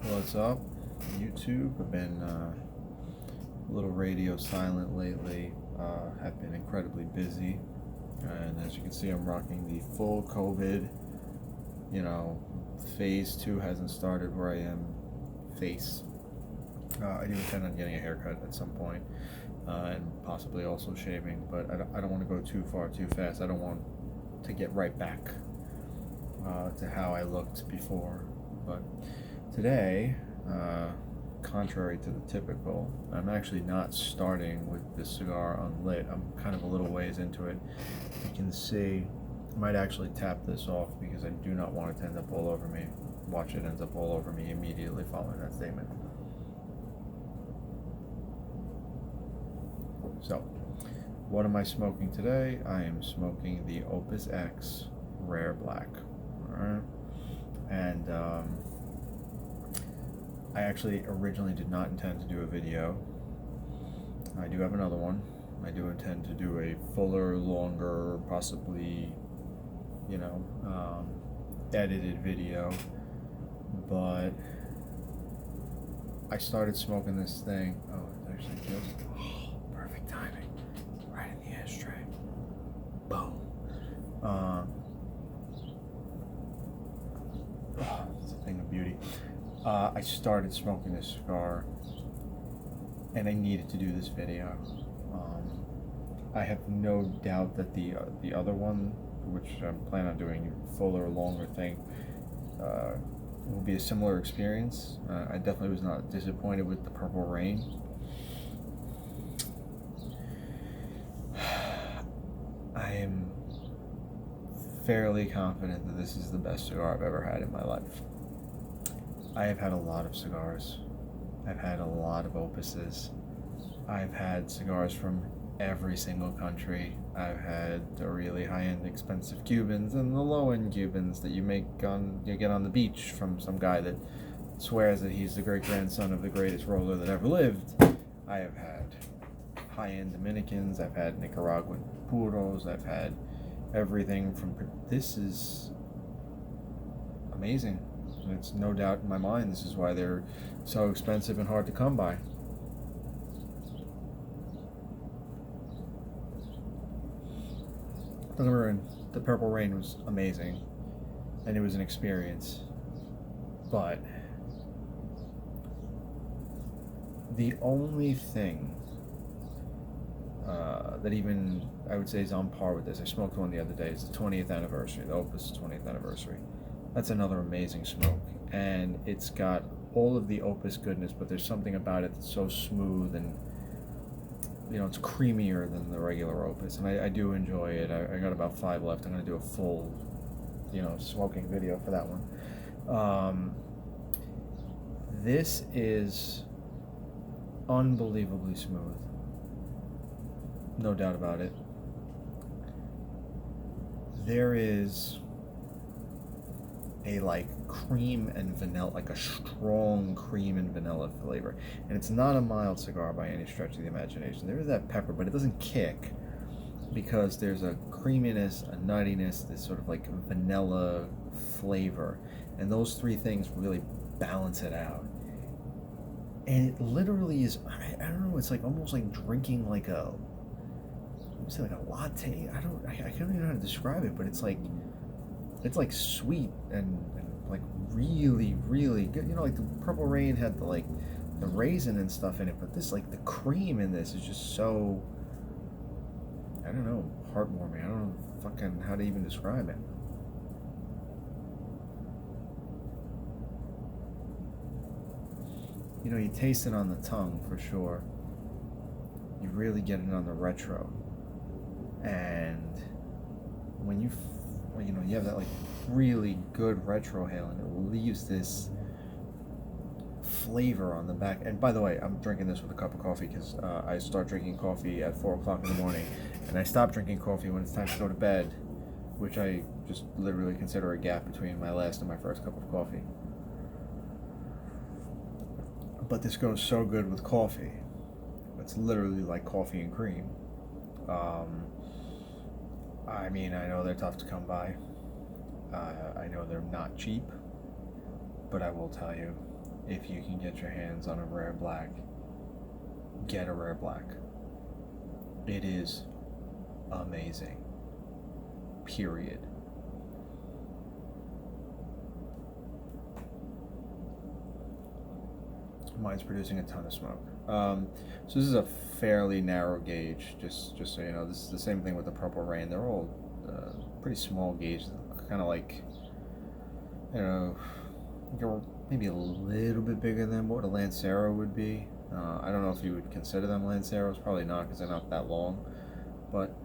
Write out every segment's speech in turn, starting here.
What's up, YouTube? I've been a little radio silent lately. I've been incredibly busy, and as you can see, I'm rocking the full COVID. You know, phase 2 hasn't started where I am. Face. I do intend on getting a haircut at some point, and possibly also shaving, but I don't want to go too far too fast. I don't want to get right back to how I looked before. But today, contrary to the typical, I'm actually not starting with the cigar unlit. I'm kind of a little ways into it. You can see, I might actually tap this off because I do not want it to end up all over me. Watch it ends up all over me immediately following that statement. So, what am I smoking today? I am smoking the Opus X Rare Black. Alright? And I actually originally did not intend to do a video. I do have another one. I do intend to do a fuller, longer, possibly, edited video. But I started smoking this thing. Oh, it actually just perfect timing. Right in the ashtray. Boom. It's a thing of beauty. I started smoking this cigar, and I needed to do this video. I have no doubt that the other one, which I'm planning on doing fuller, longer thing, will be a similar experience. I definitely was not disappointed with the Purple Rain. I am fairly confident that this is the best cigar I've ever had in my life. I have had a lot of cigars. I've had a lot of Opuses. I've had cigars from every single country. I've had the really high-end expensive Cubans and the low-end Cubans that you get on the beach from some guy that swears that he's the great-grandson of the greatest roller that ever lived. I have had high-end Dominicans. I've had Nicaraguan puros. I've had everything from... This is amazing. It's no doubt in my mind this is why they're so expensive and hard to come by. The Purple Rain was amazing, and it was an experience. But the only thing that even I would say is on par with this, I smoked one the other day, is the 20th anniversary, the Opus 20th anniversary. That's another amazing smoke, and it's got all of the Opus goodness, but there's something about it that's so smooth, and it's creamier than the regular Opus, and I do enjoy it. I got about 5 left. I'm going to do a full, smoking video for that one. This is unbelievably smooth. No doubt about it. There is a cream and vanilla, like a strong cream and vanilla flavor, and it's not a mild cigar by any stretch of the imagination. There is that pepper, but it doesn't kick, because there's a creaminess, a nuttiness, this sort of vanilla flavor, and those three things really balance it out. And it literally is, I don't know, it's almost like drinking a latte. I don't even know how to describe it, but it's sweet and really, really good. The Purple Rain had the raisin and stuff in it, but this, the cream in this is just so, I don't know, heartwarming. I don't know fucking how to even describe it. You taste it on the tongue for sure. You really get it on the retro, and when you have that really good retrohale, and it leaves this flavor on the back. And by the way, I'm drinking this with a cup of coffee because I start drinking coffee at 4 o'clock in the morning, and I stop drinking coffee when it's time to go to bed, which I just literally consider a gap between my last and my first cup of coffee. But this goes so good with coffee. It's literally like coffee and cream. I know they're tough to come by. I know they're not cheap, but I will tell you, if you can get your hands on a rare black, get a rare black. It is amazing. Period. Mine's producing a ton of smoke. So this is a fairly narrow gauge, just so you know. This is the same thing with the Purple Rain. They're all pretty small gauge, kind of like, you know, maybe a little bit bigger than what a Lancero would be. I don't know if you would consider them Lanceros. Probably not, because they're not that long. But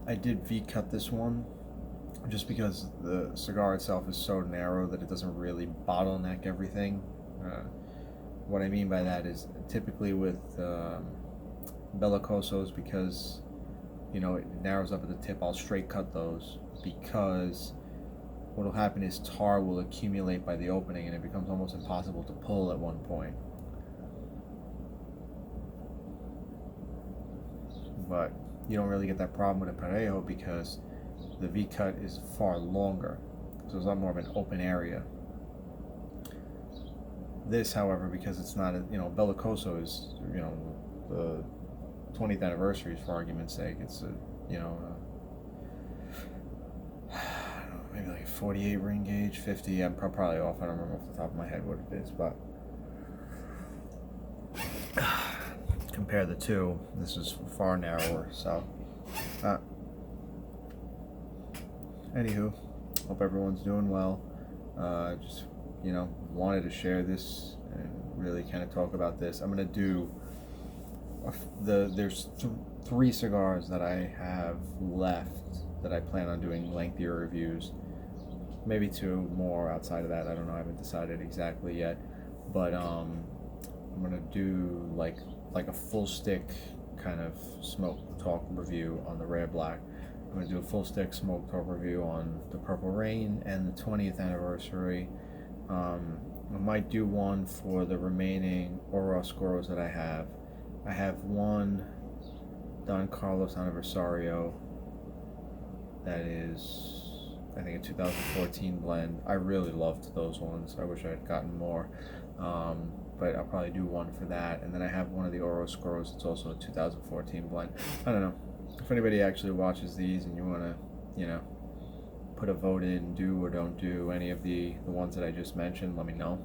I did V-cut this one just because the cigar itself is so narrow that it doesn't really bottleneck everything. What I mean by that is typically with Bellicosos, because you know it narrows up at the tip, I'll straight cut those, because what will happen is tar will accumulate by the opening and it becomes almost impossible to pull at one point. But you don't really get that problem with a Parejo because the V-cut is far longer, so there's a lot more of an open area. This, however, because it's not, Bellicoso is, the 20th anniversary, for argument's sake. It's maybe like a 48 ring gauge, 50. I'm probably off. I don't remember off the top of my head what it is, but compare the two, this is far narrower. So, anywho, hope everyone's doing well. Just wanted to share this and really kind of talk about this. I'm gonna do there's 3 cigars that I have left that I plan on doing lengthier reviews. Maybe 2 more outside of that. I don't know. I haven't decided exactly yet. But I'm gonna do like a full stick kind of smoke talk review on the Rare Black. I'm gonna do a full stick smoke talk review on the Purple Rain and the 20th anniversary. I might do one for the remaining Oro Oscuros that I have. I have one Don Carlos Aniversario that is, I think, a 2014 blend. I really loved those ones. I wish I had gotten more, but I'll probably do one for that. And then I have one of the Oro Oscuros. It's also a 2014 blend. I don't know if anybody actually watches these and you want to, put a vote in, do or don't do any of the ones that I just mentioned, let me know.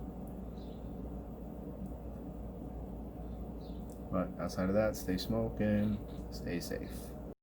But outside of that, stay smoking, stay safe.